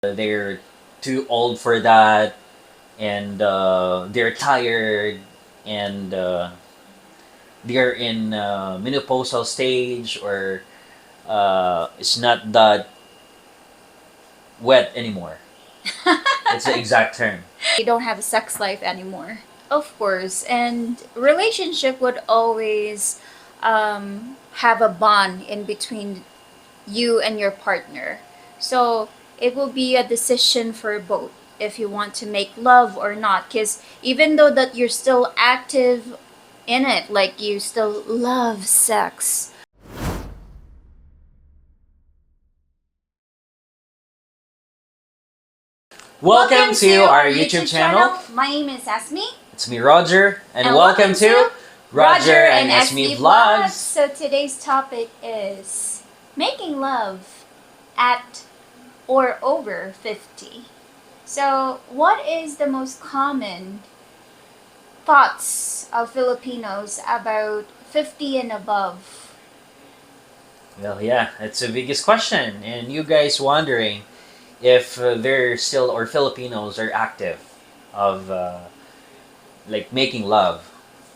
they're too old for that, and they're tired, and they're in menopausal stage, or it's not that wet anymore. It's the exact term. They don't have a sex life anymore. Of course, and relationship would always have a bond in between you and your partner. So it will be a decision for both if you want to make love or not. Because even though that you're still active in it, like you still love sex. Welcome to our YouTube channel. My name is Asmi. It's me, Roger, and welcome to Roger and Ismi Vlogs. So today's topic is making love at or over 50. So what is the most common thoughts of Filipinos about 50 and above? Well, yeah, that's the biggest question, and you guys wondering if they're still, or Filipinos are active of like making love.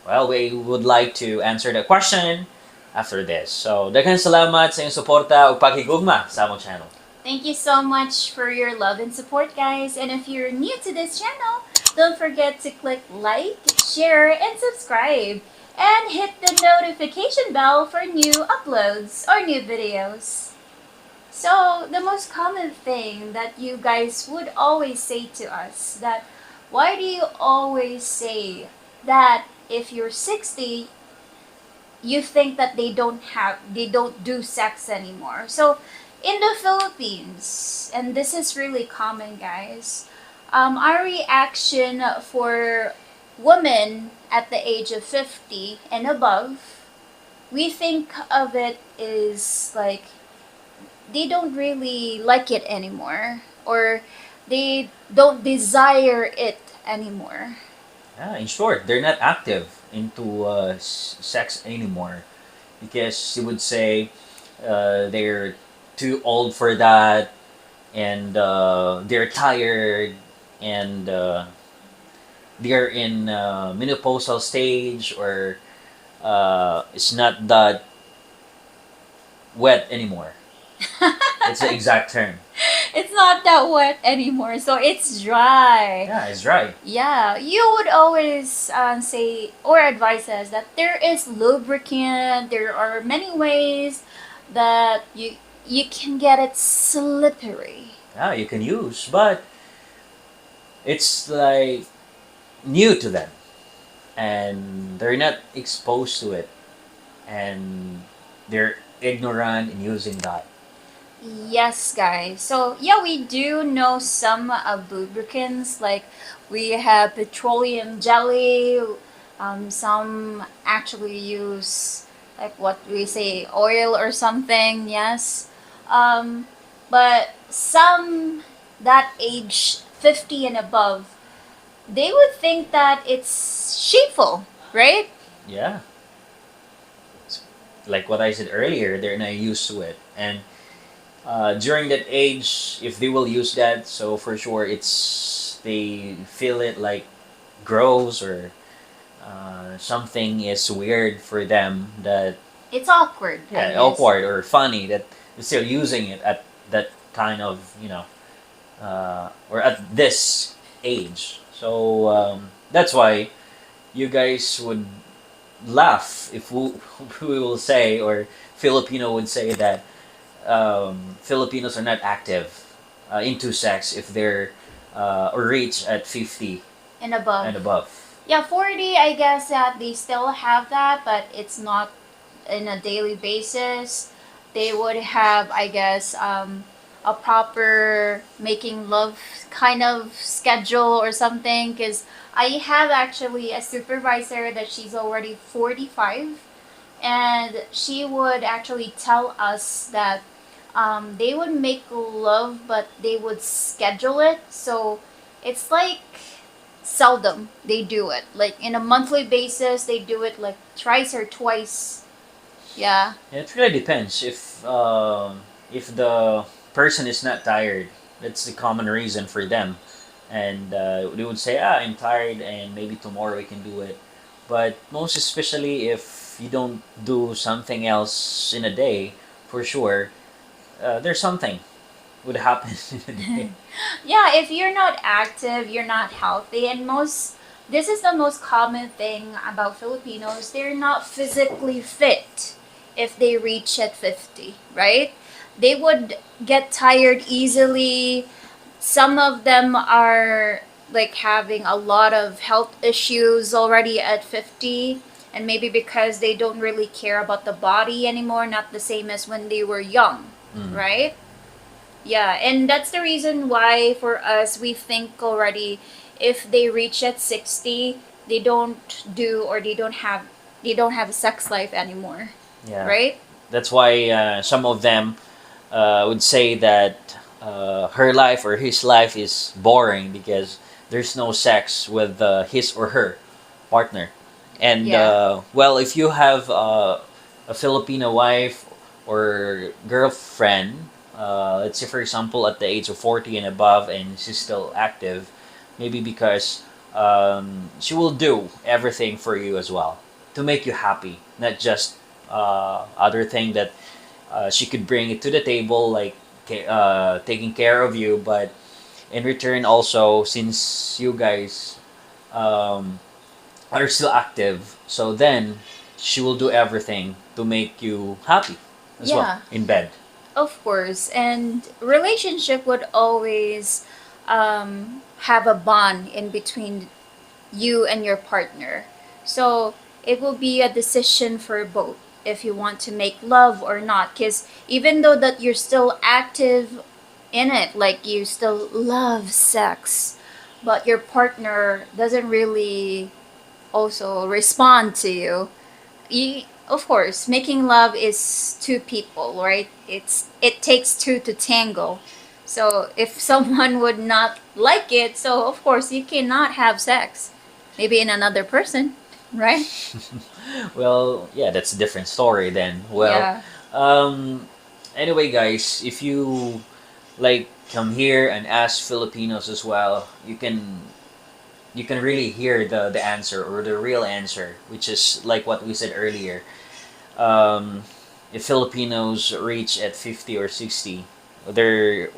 Well, we would like to answer that question after this. So, daghang salamat sa inyong suporta ug paghigugma sa among channel. Thank you so much for your love and support, guys. And if you're new to this channel, don't forget to click like, share, and subscribe. And hit the notification bell for new uploads or new videos. So, the most common thing that you guys would always say to us, that why do you always say that if you're 60, you think that they don't do sex anymore? So, in the Philippines, and this is really common, guys, our reaction for women at the age of 50 and above, we think of it is like they don't really like it anymore, or they don't desire it anymore. Yeah, in short, they're not active into sex anymore because you would say they're too old for that, and they're tired, and they're in menopausal stage, or it's not that wet anymore. It's the exact term. It's not that wet anymore, so it's dry. Yeah, it's dry. Yeah, you would always say or advise us that there is lubricant. There are many ways that you can get it slippery. Yeah, you can use, but it's like new to them, and they're not exposed to it, and they're ignorant in using that. Yes, guys. So, yeah, we do know some of lubricants. Like, we have petroleum jelly. Some actually use, like, what we say, oil or something. Yes. But some that age 50 and above, they would think that it's shameful, right? Yeah. It's like what I said earlier, they're not used to it. And during that age, if they will use that, so for sure they feel it like gross, or something is weird for them, that It's awkward. I yeah, guess. awkward or funny that they're still using it at that kind of, or at this age. So that's why you guys would laugh if we will say, or Filipino would say that Filipinos are not active into sex if they're or reach at 50 And above. and above. Yeah, 40, I guess that they still have that, but it's not in a daily basis. They would have, I guess, a proper making love kind of schedule or something. Because I have actually a supervisor that she's already 45, and she would actually tell us that they would make love, but they would schedule it. So it's like seldom they do it. Like in a monthly basis, they do it like thrice or twice. Yeah. It really depends if the person is not tired That's the common reason for them. And they would say, I'm tired and maybe tomorrow we can do it. But most especially if you don't do something else in a day, for sure, there's something would happen in a day. Yeah, if you're not active, you're not healthy, and this is the most common thing about Filipinos. They're not physically fit if they reach at 50, right? They would get tired easily. Some of them are like having a lot of health issues already at 50, and maybe because they don't really care about the body anymore, not the same as when they were young, Mm. right? Yeah, and that's the reason why for us we think already if they reach at 60, they don't do or they don't have a sex life anymore, Yeah. right? That's why some of them would say that her life or his life is boring because there's no sex with his or her partner. And Yeah. well, if you have a Filipino wife or girlfriend, let's say for example at the age of 40 and above, and she's still active, maybe because she will do everything for you as well to make you happy, not just other thing that she could bring it to the table, like taking care of you, but in return also, since you guys um, are still active, so then she will do everything to make you happy as well Yeah, in bed. of course. And relationship would always have a bond in between you and your partner. So it will be a decision for both if you want to make love or not. Because even though that you're still active in it, like you still love sex, but your partner doesn't really also respond to you. Of course, making love is two people, right? It takes two to tango. So if someone would not like it, so of course you cannot have sex. Maybe in another person, right? Well, yeah, that's a different story then. Well, Yeah. um, anyway, guys, if you like come here and ask Filipinos as well, you can really hear the answer or the real answer, which is like what we said earlier. Um, if Filipinos reach at 50 or 60, they're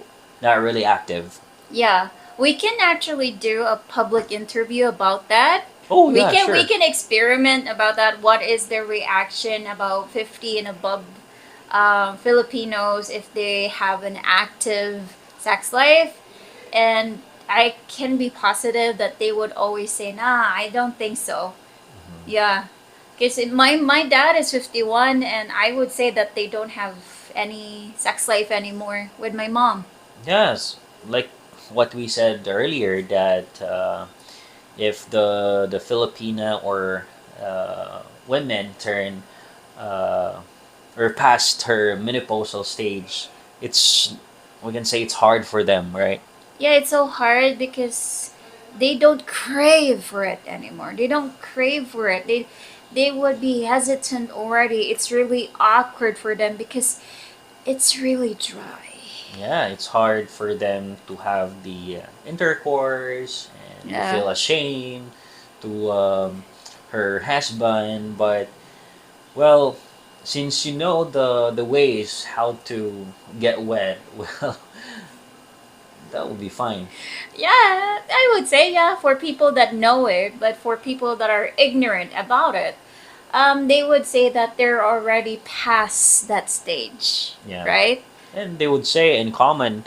not really active. Yeah. We can actually do a public interview about that. Oh We yeah, can we sure. can experiment about that. What is their reaction about 50 and above Filipinos if they have an active sex life? And I can be positive that they would always say, "Nah, I don't think so." Yeah, because my dad is 51, and I would say that they don't have any sex life anymore with my mom. Yes, like what we said earlier that if the Filipina or women turn uh, or past her menopausal stage, it's we can say it's hard for them, right? Yeah, it's so hard because they don't crave for it anymore. They don't crave for it. They would be hesitant already. It's really awkward for them because it's really dry. Yeah, it's hard for them to have the intercourse, and they Yeah. feel ashamed to her husband. But well, since you know the ways how to get wet, well, that will be fine. Yeah, I would say yeah for people that know it, but for people that are ignorant about it, they would say that they're already past that stage, Yeah, right? and they would say in common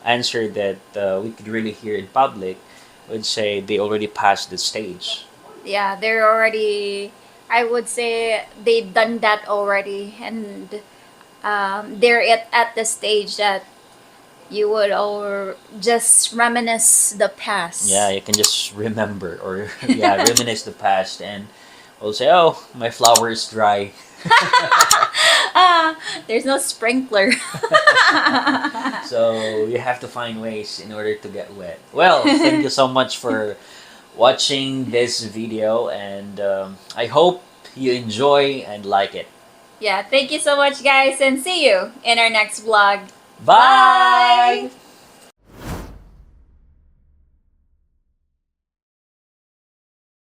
answer that we could really hear in public would say they already passed the stage. Yeah, they're already. I would say they've done that already, and they're at the stage that you would or just reminisce the Yeah, past. you can just remember or yeah, reminisce the past, and we'll say, "Oh, my flower is dry." Ah, there's no sprinkler. So you have to find ways in order to get wet. Well, thank you so much for watching this video, and I hope you enjoy and like it. Yeah, thank you so much, guys, and see you in our next vlog. Bye! Bye!